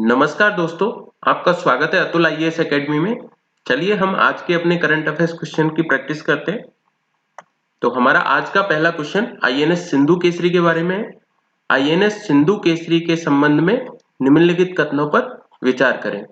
नमस्कार दोस्तों, आपका स्वागत है अतुल आईएएस एकेडमी में। चलिए हम आज के अपने करंट अफेयर्स क्वेश्चन की प्रैक्टिस करते हैं। तो हमारा आज का पहला क्वेश्चन आईएनएस सिंधु केसरी के बारे में है। आईएनएस सिंधु केसरी के संबंध में निम्नलिखित कथनों पर विचार करें।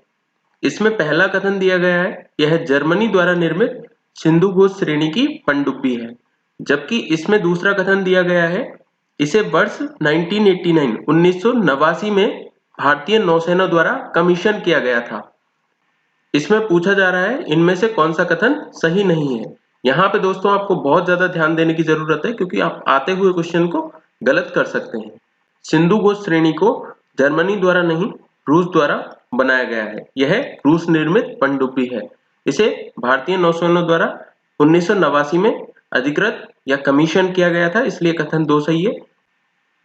इसमें पहला कथन दिया गया है, यह जर्मनी द्वारा निर्मित सिंधु घोष श्रेणी की पनडुब्बी है। जबकि इसमें दूसरा कथन दिया गया है, इसे वर्ष 1989 में भारतीय नौसेना द्वारा कमीशन किया गया था। इसमें पूछा जा रहा है इनमें से कौन सा कथन सही नहीं है। यहाँ पे दोस्तों आपको बहुत ज्यादा ध्यान देने की जरूरत है, क्योंकि आप आते हुए क्वेश्चन को गलत कर सकते हैं। सिंधु घोष श्रेणी को जर्मनी द्वारा नहीं, रूस द्वारा बनाया गया है। यह रूस निर्मित पनडुब्बी है। इसे भारतीय नौसेना द्वारा 1989 में अधिकृत या कमीशन किया गया था, इसलिए कथन 2 सही है।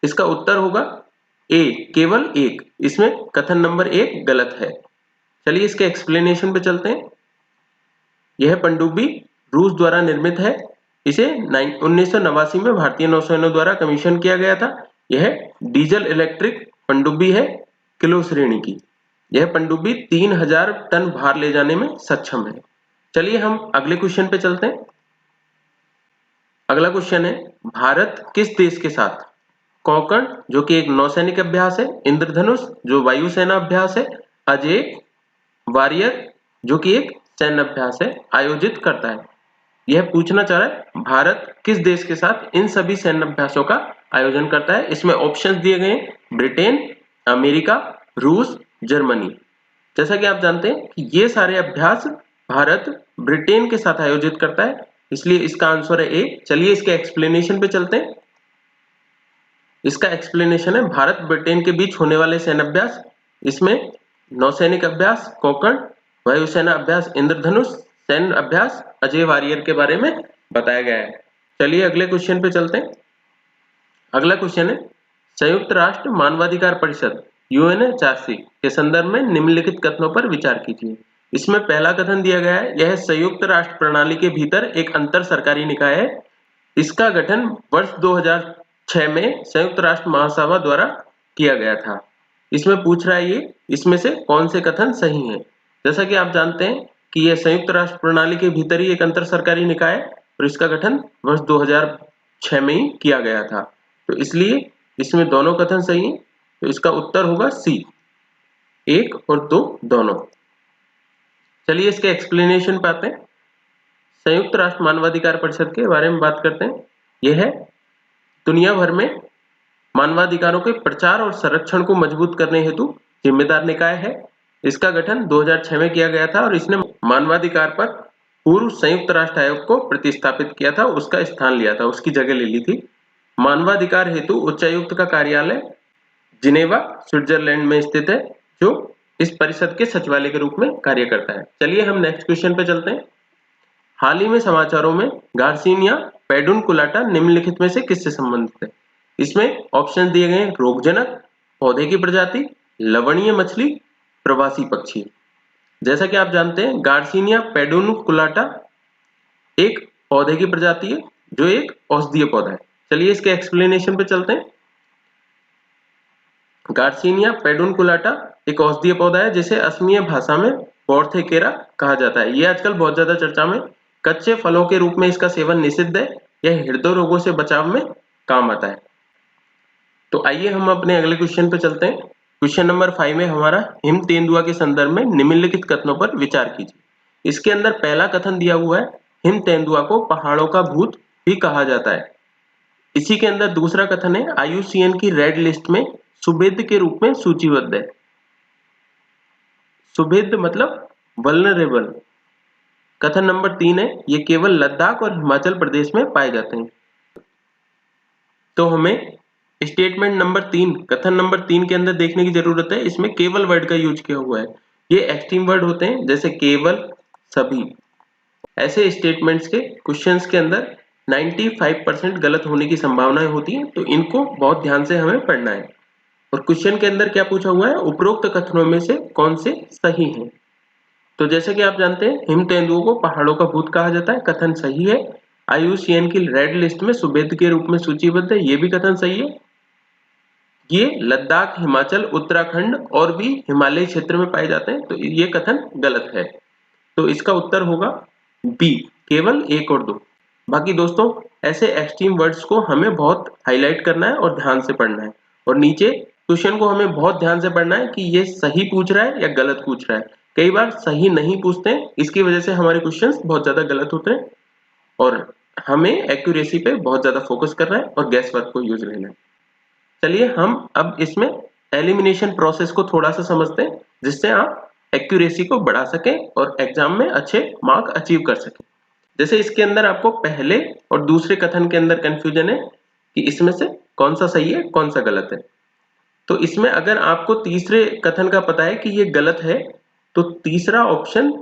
इसका उत्तर होगा ए, केवल एक। इसमें कथन नंबर 1 गलत है। चलिए इसके एक्सप्लेनेशन पे चलते हैं। यह पनडुब्बी रूस द्वारा निर्मित है। इसे 1989 में भारतीय नौसेना द्वारा कमीशन किया गया था। यह डीजल इलेक्ट्रिक पनडुब्बी है, किलो श्रेणी की। यह पनडुब्बी 3000 टन भार ले जाने में सक्षम है। चलिए हम अगले क्वेश्चन पे चलते हैं। अगला क्वेश्चन है, भारत किस देश के साथ कोंकण जो कि एक नौसैनिक अभ्यास है, इंद्रधनुष जो वायुसेना अभ्यास है, अजय वॉरियर जो कि एक सैन्य अभ्यास है, आयोजित करता है। यह पूछना चाह रहा है भारत किस देश के साथ इन सभी सैन्य अभ्यासों का आयोजन करता है। इसमें ऑप्शंस दिए गए हैं, ब्रिटेन, अमेरिका, रूस, जर्मनी। जैसा कि आप जानते हैं कि ये सारे अभ्यास भारत ब्रिटेन के साथ आयोजित करता है, इसलिए इसका आंसर है ए। चलिए इसके एक्सप्लेनेशन पे चलते हैं। इसका एक्सप्लेनेशन है, भारत ब्रिटेन के बीच होने वाले सैन्य अभ्यास। इसमें नौसैनिक अभ्यास कोंकण, वायुसेना अभ्यास इंद्रधनुष, सैन्य अभ्यास अजय वॉरियर के बारे में बताया गया है। चलिए अगले क्वेश्चन पे चलते हैं। अगला क्वेश्चन है, संयुक्त राष्ट्र मानवाधिकार परिषद यूएनएचआरसी के संदर्भ में निम्नलिखित कथनों पर विचार कीजिए। इसमें पहला कथन दिया गया है, यह संयुक्त राष्ट्र प्रणाली के भीतर एक अंतर सरकारी निकाय है। इसका गठन वर्ष 2006 में संयुक्त राष्ट्र महासभा द्वारा किया गया था। इसमें पूछ रहा है ये इसमें से कौन से कथन सही हैं। जैसा कि आप जानते हैं कि यह संयुक्त राष्ट्र प्रणाली के भीतर ही एक अंतर सरकारी निकाय है और इसका गठन वर्ष 2006 में ही किया गया था। तो इसलिए इसमें दोनों कथन सही हैं। तो इसका उत्तर होगा सी, 1 और 2 दोनों। चलिए इसके एक्सप्लेनेशन पे आते हैं। संयुक्त राष्ट्र मानवाधिकार परिषद के बारे में बात करते हैं। यह है दुनिया भर में मानवाधिकारों के प्रचार और संरक्षण को मजबूत करने हेतु जिम्मेदार निकाय है। इसका गठन 2006 में किया गया था और इसने मानवाधिकार पर पूर्व संयुक्त राष्ट्र आयोग को प्रतिस्थापित किया था, उसका स्थान लिया था, उसकी जगह ले ली थी। मानवाधिकार हेतु उच्चायुक्त का कार्यालय जिनेवा स्विट्जरलैंड में स्थित है, जो इस परिषद के सचिवालय के रूप में कार्य करता है। चलिए हम नेक्स्ट क्वेश्चन पे चलते हैं। हाल ही में समाचारों में गार्सिनिया पेडुनकुलाटा निम्नलिखित में से किससे संबंधित है। इसमें ऑप्शन दिए गए हैं, रोगजनक, पौधे की प्रजाति, लवणीय मछली, प्रवासी पक्षी। जैसा कि आप जानते हैं गार्सिनिया पेडुनकुलाटा एक पौधे की प्रजाति है जो एक औषधीय पौधा है। चलिए इसके एक्सप्लेनेशन पे चलते हैं। गार्सिनिया पेडुनकुलाटा एक औषधीय पौधा है जिसे असमिया भाषा में पोर्थेकेरा कहा जाता है। ये आजकल बहुत ज्यादा चर्चा में। कच्चे फलों के रूप में इसका सेवन निषिद्ध है। यह हृदय रोगों से बचाव में काम आता है। तो आइए हम अपने अगले क्वेश्चन पे चलते हैं। क्वेश्चन नंबर 5 में हमारा हिम तेंदुआ के संदर्भ में निम्नलिखित कथनों पर विचार कीजिए। इसके अंदर पहला कथन दिया हुआ है, हिम तेंदुआ को पहाड़ों का भूत भी कहा जाता है। इसी के अंदर दूसरा कथन है, IUCN की रेड लिस्ट में सुभेद्य के रूप में सूचीबद्ध है। सुभेद्य मतलब वल्नरेबल। कथन नंबर 3 है, ये केवल लद्दाख और हिमाचल प्रदेश में पाए जाते हैं। तो हमें स्टेटमेंट नंबर 3, कथन नंबर 3 के अंदर देखने की जरूरत है। इसमें केवल वर्ड का यूज किया हुआ है। ये एक्सट्रीम वर्ड होते हैं, जैसे केवल, सभी। ऐसे स्टेटमेंट्स के क्वेश्चंस के अंदर 95% गलत होने की संभावनाएं होती हैं, तो इनको बहुत ध्यान से हमें पढ़ना है। और क्वेश्चन के अंदर क्या पूछा हुआ है, उपरोक्त कथनों में से कौन से सही हैं। तो जैसे कि आप जानते हैं हिम तेंदुओं को पहाड़ों का भूत कहा जाता है, कथन सही है। IUCN की रेड लिस्ट में सुभेद्य के रूप में सूचीबद्ध है, ये भी कथन सही है। ये लद्दाख, हिमाचल, उत्तराखंड और भी हिमालयी क्षेत्र में पाए जाते हैं, तो ये कथन गलत है। तो इसका उत्तर होगा बी, केवल 1 और 2। बाकी दोस्तों ऐसे एक्सट्रीम वर्ड्स को हमें बहुत हाईलाइट करना है और ध्यान से पढ़ना है, और नीचे क्वेश्चन को हमें बहुत ध्यान से पढ़ना है कि ये सही पूछ रहा है या गलत पूछ रहा है। कई बार सही नहीं पूछते हैं, इसकी वजह से हमारे क्वेश्चंस बहुत ज्यादा गलत होते हैं, और हमें एक्यूरेसी पे बहुत ज्यादा फोकस करना है और गैस वर्क को यूज लेना है। चलिए हम अब इसमें एलिमिनेशन प्रोसेस को थोड़ा सा समझते हैं, जिससे आप एक्यूरेसी को बढ़ा सकें और एग्जाम में अच्छे मार्क अचीव कर सकें। जैसे इसके अंदर आपको पहले और दूसरे कथन के अंदर कंफ्यूजन है कि इसमें से कौन सा सही है कौन सा गलत है। तो इसमें अगर आपको तीसरे कथन का पता है कि ये गलत है, तो तीसरा ऑप्शन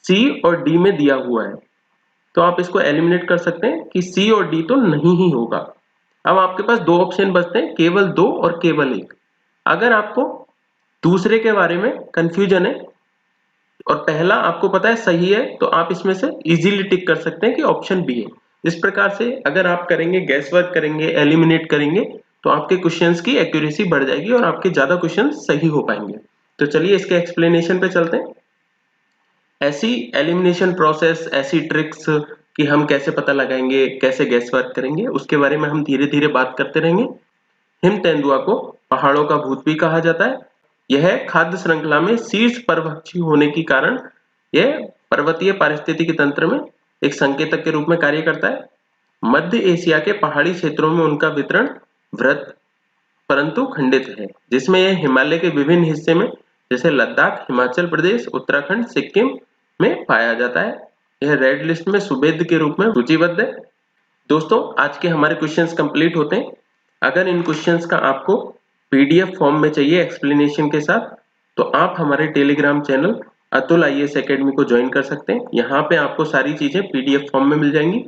सी और डी में दिया हुआ है, तो आप इसको एलिमिनेट कर सकते हैं कि सी और डी तो नहीं ही होगा। अब आपके पास 2 ऑप्शन बचते हैं, केवल 2 और केवल 1। अगर आपको दूसरे के बारे में कंफ्यूजन है और पहला आपको पता है सही है, तो आप इसमें से इजीली टिक कर सकते हैं कि ऑप्शन बी है। इस प्रकार से अगर आप करेंगे, गैस वर्क करेंगे, एलिमिनेट करेंगे, तो आपके क्वेश्चंस की एक्यूरेसी बढ़ जाएगी और आपके ज्यादा क्वेश्चंस सही हो पाएंगे। तो चलिए इसके एक्सप्लेनेशन पे चलते हैं। ऐसी एलिमिनेशन प्रोसेस, ऐसी ट्रिक्स कि हम कैसे पता लगाएंगे, कैसे गैस वर्क करेंगे, उसके बारे में हम धीरे धीरे बात करते रहेंगे। हिम तेंदुआ को पहाड़ों का भूत भी कहा जाता है। यह खाद्य श्रृंखला में शीर्ष परभक्षी होने के कारण यह पर्वतीय पारिस्थितिकी तंत्र में एक संकेतक के रूप में कार्य करता है। मध्य एशिया के पहाड़ी क्षेत्रों में उनका वितरण वृहत परंतु खंडित है, जिसमें यह हिमालय के विभिन्न हिस्से में जैसे लद्दाख, हिमाचल प्रदेश, उत्तराखंड, सिक्किम में पाया जाता है। यह रेड लिस्ट में सुभेद के रूप में सूचीबद्ध है। दोस्तों आज के हमारे क्वेश्चंस कंप्लीट होते हैं। अगर इन क्वेश्चंस का आपको पीडीएफ फॉर्म में चाहिए एक्सप्लेनेशन के साथ, तो आप हमारे Telegram channel Atul IAS academy को ज्वाइन कर सकते हैं। यहाँ पे आपको सारी चीजें पीडीएफ फॉर्म में मिल जाएंगी।